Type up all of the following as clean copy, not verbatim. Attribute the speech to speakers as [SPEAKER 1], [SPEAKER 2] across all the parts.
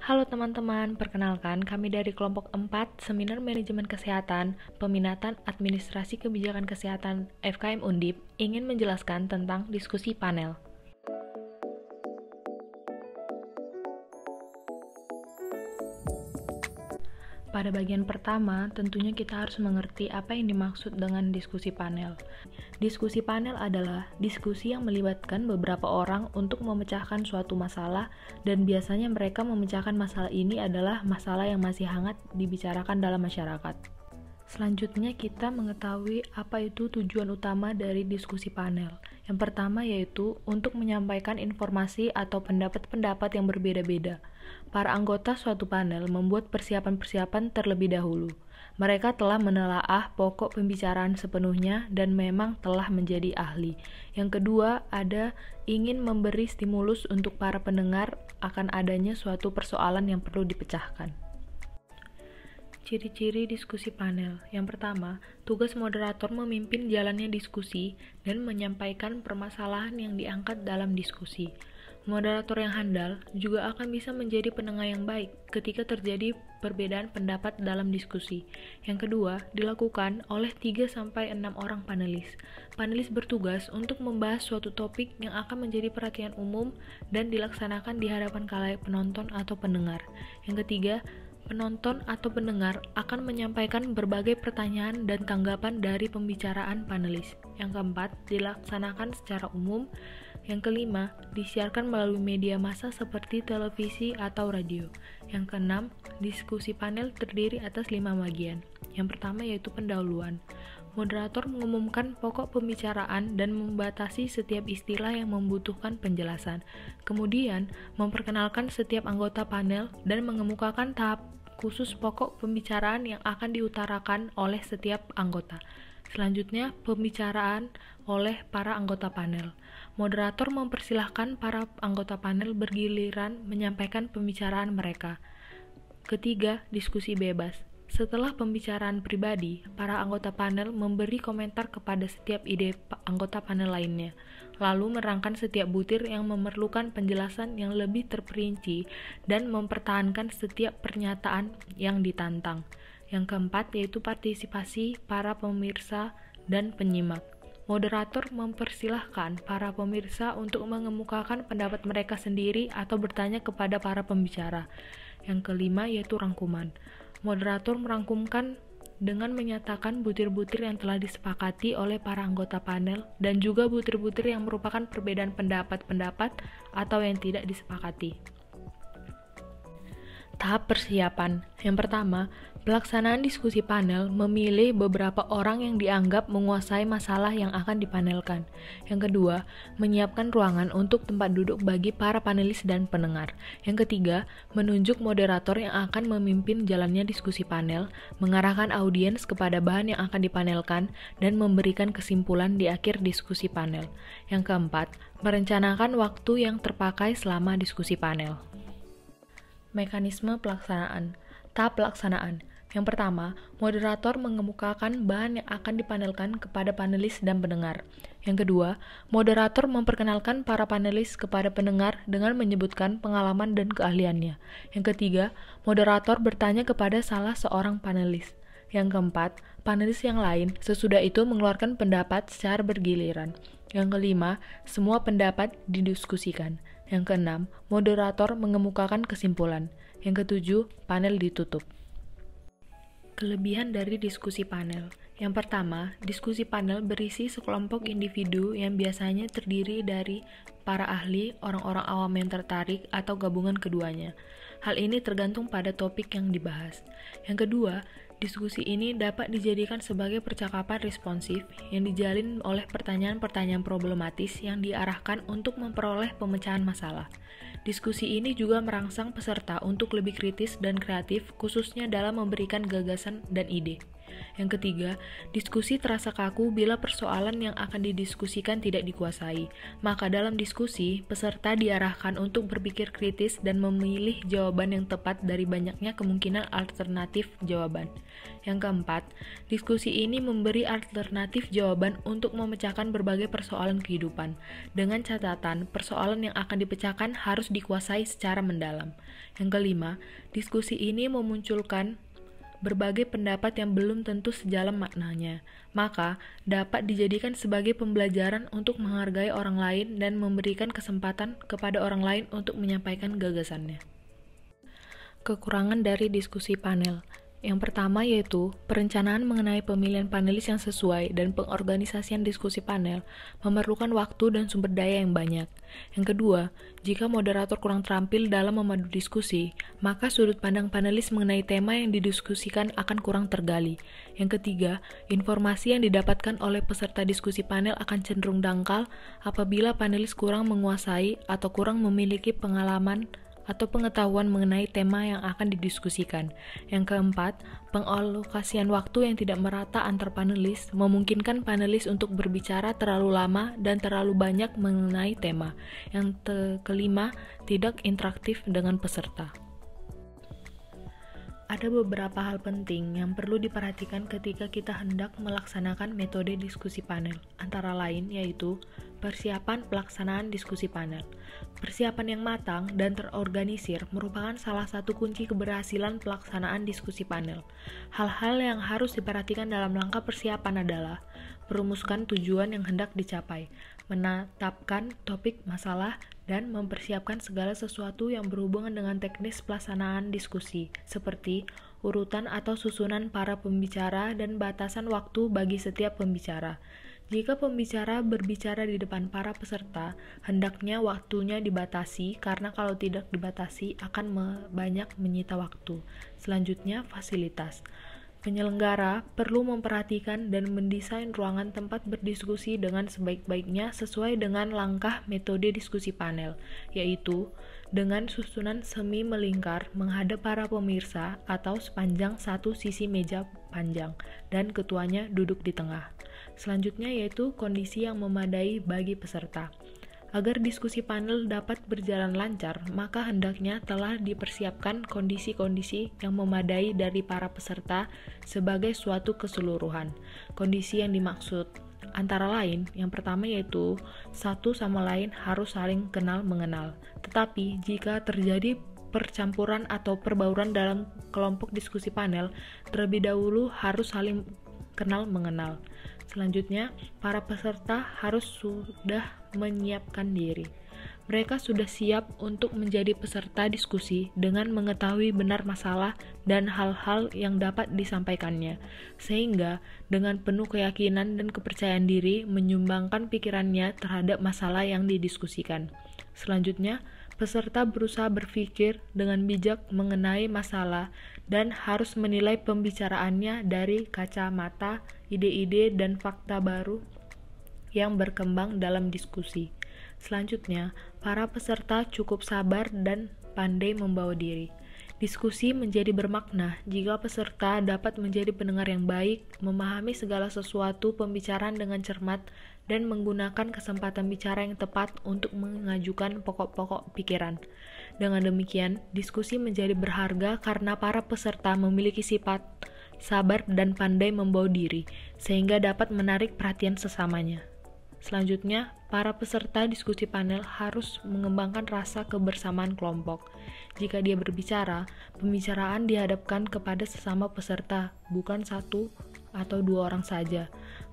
[SPEAKER 1] Halo teman-teman, perkenalkan kami dari kelompok 4 Seminar Manajemen Kesehatan, Peminatan Administrasi Kebijakan Kesehatan FKM Undip ingin menjelaskan tentang diskusi panel. Pada bagian pertama, tentunya kita harus mengerti apa yang dimaksud dengan diskusi panel. Diskusi panel adalah diskusi yang melibatkan beberapa orang untuk memecahkan suatu masalah, dan biasanya mereka memecahkan masalah ini adalah masalah yang masih hangat dibicarakan dalam masyarakat. Selanjutnya kita mengetahui apa itu tujuan utama dari diskusi panel. Yang pertama yaitu untuk menyampaikan informasi atau pendapat-pendapat yang berbeda-beda. Para anggota suatu panel membuat persiapan-persiapan terlebih dahulu. Mereka telah menelaah pokok pembicaraan sepenuhnya dan memang telah menjadi ahli. Yang kedua, ada ingin memberi stimulus untuk para pendengar akan adanya suatu persoalan yang perlu dipecahkan. Ciri-ciri diskusi panel. Yang pertama, tugas moderator memimpin jalannya diskusi dan menyampaikan permasalahan yang diangkat dalam diskusi. Moderator yang handal juga akan bisa menjadi penengah yang baik ketika terjadi perbedaan pendapat dalam diskusi. Yang kedua, dilakukan oleh 3-6 orang panelis. Panelis bertugas untuk membahas suatu topik yang akan menjadi perhatian umum dan dilaksanakan di hadapan khalayak penonton atau pendengar. Yang ketiga, penonton atau pendengar akan menyampaikan berbagai pertanyaan dan tanggapan dari pembicaraan panelis. Yang keempat, dilaksanakan secara umum. Yang kelima, disiarkan melalui media massa seperti televisi atau radio. Yang keenam, diskusi panel terdiri atas 5 bagian. Yang pertama yaitu pendahuluan. Moderator mengumumkan pokok pembicaraan dan membatasi setiap istilah yang membutuhkan penjelasan. Kemudian, memperkenalkan setiap anggota panel dan mengemukakan tahap khusus pokok pembicaraan yang akan diutarakan oleh setiap anggota. Selanjutnya, pembicaraan oleh para anggota panel. Moderator mempersilahkan para anggota panel bergiliran menyampaikan pembicaraan mereka. Ketiga, diskusi bebas. Setelah pembicaraan pribadi, para anggota panel memberi komentar kepada setiap ide anggota panel lainnya, lalu merangkan setiap butir yang memerlukan penjelasan yang lebih terperinci dan mempertahankan setiap pernyataan yang ditantang. Yang keempat yaitu partisipasi para pemirsa dan penyimak. Moderator mempersilahkan para pemirsa untuk mengemukakan pendapat mereka sendiri atau bertanya kepada para pembicara. Yang kelima yaitu rangkuman. Moderator merangkumkan dengan menyatakan butir-butir yang telah disepakati oleh para anggota panel dan juga butir-butir yang merupakan perbedaan pendapat-pendapat atau yang tidak disepakati. Tahap persiapan. Yang pertama, pelaksanaan diskusi panel memilih beberapa orang yang dianggap menguasai masalah yang akan dipanelkan. Yang kedua, menyiapkan ruangan untuk tempat duduk bagi para panelis dan pendengar. Yang ketiga, menunjuk moderator yang akan memimpin jalannya diskusi panel, mengarahkan audiens kepada bahan yang akan dipanelkan, dan memberikan kesimpulan di akhir diskusi panel. Yang keempat, merencanakan waktu yang terpakai selama diskusi panel. Mekanisme pelaksanaan. Tahap pelaksanaan. Yang pertama, moderator mengemukakan bahan yang akan dipanelkan kepada panelis dan pendengar. Yang kedua, moderator memperkenalkan para panelis kepada pendengar dengan menyebutkan pengalaman dan keahliannya. Yang ketiga, moderator bertanya kepada salah seorang panelis. Yang keempat, panelis yang lain sesudah itu mengeluarkan pendapat secara bergiliran. Yang kelima, semua pendapat didiskusikan. Yang keenam, moderator mengemukakan kesimpulan. Yang ketujuh, panel ditutup. Kelebihan dari diskusi panel. Yang pertama, diskusi panel berisi sekelompok individu yang biasanya terdiri dari para ahli, orang-orang awam yang tertarik, atau gabungan keduanya. Hal ini tergantung pada topik yang dibahas. Yang kedua, diskusi ini dapat dijadikan sebagai percakapan responsif yang dijalin oleh pertanyaan-pertanyaan problematis yang diarahkan untuk memperoleh pemecahan masalah. Diskusi ini juga merangsang peserta untuk lebih kritis dan kreatif, khususnya dalam memberikan gagasan dan ide. Yang ketiga, diskusi terasa kaku bila persoalan yang akan didiskusikan tidak dikuasai. Maka dalam diskusi, peserta diarahkan untuk berpikir kritis dan memilih jawaban yang tepat dari banyaknya kemungkinan alternatif jawaban. Yang keempat, diskusi ini memberi alternatif jawaban untuk memecahkan berbagai persoalan kehidupan. Dengan catatan, persoalan yang akan dipecahkan harus dikuasai secara mendalam. Yang kelima, diskusi ini memunculkan berbagai pendapat yang belum tentu sejalan maknanya, maka dapat dijadikan sebagai pembelajaran untuk menghargai orang lain dan memberikan kesempatan kepada orang lain untuk menyampaikan gagasannya. Kekurangan dari diskusi panel. Yang pertama yaitu perencanaan mengenai pemilihan panelis yang sesuai dan pengorganisasian diskusi panel memerlukan waktu dan sumber daya yang banyak. Yang kedua, jika moderator kurang terampil dalam memadu diskusi, maka sudut pandang panelis mengenai tema yang didiskusikan akan kurang tergali. Yang ketiga, informasi yang didapatkan oleh peserta diskusi panel akan cenderung dangkal apabila panelis kurang menguasai atau kurang memiliki pengalaman atau pengetahuan mengenai tema yang akan didiskusikan. Yang keempat, pengalokasian waktu yang tidak merata antar panelis memungkinkan panelis untuk berbicara terlalu lama dan terlalu banyak mengenai tema. Yang kelima, tidak interaktif dengan peserta. Ada beberapa hal penting yang perlu diperhatikan ketika kita hendak melaksanakan metode diskusi panel, antara lain yaitu persiapan pelaksanaan diskusi panel. Persiapan yang matang dan terorganisir merupakan salah satu kunci keberhasilan pelaksanaan diskusi panel. Hal-hal yang harus diperhatikan dalam langkah persiapan adalah merumuskan tujuan yang hendak dicapai, menetapkan topik masalah, dan mempersiapkan segala sesuatu yang berhubungan dengan teknis pelaksanaan diskusi, seperti urutan atau susunan para pembicara dan batasan waktu bagi setiap pembicara. Jika pembicara berbicara di depan para peserta, hendaknya waktunya dibatasi karena kalau tidak dibatasi akan banyak menyita waktu. Selanjutnya, fasilitas. Penyelenggara perlu memperhatikan dan mendesain ruangan tempat berdiskusi dengan sebaik-baiknya sesuai dengan langkah metode diskusi panel, yaitu dengan susunan semi melingkar menghadap para pemirsa atau sepanjang satu sisi meja panjang, dan ketuanya duduk di tengah. Selanjutnya yaitu kondisi yang memadai bagi peserta. Agar diskusi panel dapat berjalan lancar, maka hendaknya telah dipersiapkan kondisi-kondisi yang memadai dari para peserta sebagai suatu keseluruhan. Kondisi yang dimaksud antara lain, yang pertama yaitu satu sama lain harus saling kenal mengenal. Tetapi jika terjadi percampuran atau perbauran dalam kelompok diskusi panel, terlebih dahulu harus saling kenal mengenal. Selanjutnya, para peserta harus sudah menyiapkan diri. Mereka sudah siap untuk menjadi peserta diskusi dengan mengetahui benar masalah dan hal-hal yang dapat disampaikannya, sehingga dengan penuh keyakinan dan kepercayaan diri menyumbangkan pikirannya terhadap masalah yang didiskusikan. Selanjutnya, peserta berusaha berpikir dengan bijak mengenai masalah dan harus menilai pembicaraannya dari kacamata ide-ide dan fakta baru yang berkembang dalam diskusi. Selanjutnya, para peserta cukup sabar dan pandai membawa diri. Diskusi menjadi bermakna jika peserta dapat menjadi pendengar yang baik, memahami segala sesuatu pembicaraan dengan cermat, dan menggunakan kesempatan bicara yang tepat untuk mengajukan pokok-pokok pikiran. Dengan demikian, diskusi menjadi berharga karena para peserta memiliki sifat sabar dan pandai membawa diri, sehingga dapat menarik perhatian sesamanya. Selanjutnya, para peserta diskusi panel harus mengembangkan rasa kebersamaan kelompok. Jika dia berbicara, pembicaraan dihadapkan kepada sesama peserta, bukan satu atau dua orang saja.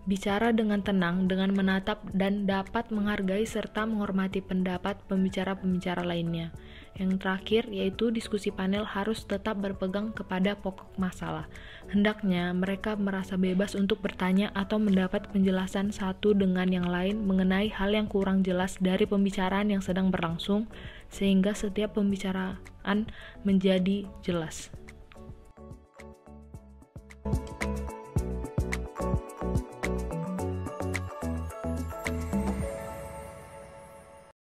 [SPEAKER 1] Bicara dengan tenang, dengan menatap, dan dapat menghargai serta menghormati pendapat pembicara-pembicara lainnya. Yang terakhir, yaitu diskusi panel harus tetap berpegang kepada pokok masalah. Hendaknya mereka merasa bebas untuk bertanya atau mendapat penjelasan satu dengan yang lain mengenai hal yang kurang jelas dari pembicaraan yang sedang berlangsung, sehingga setiap pembicaraan menjadi jelas.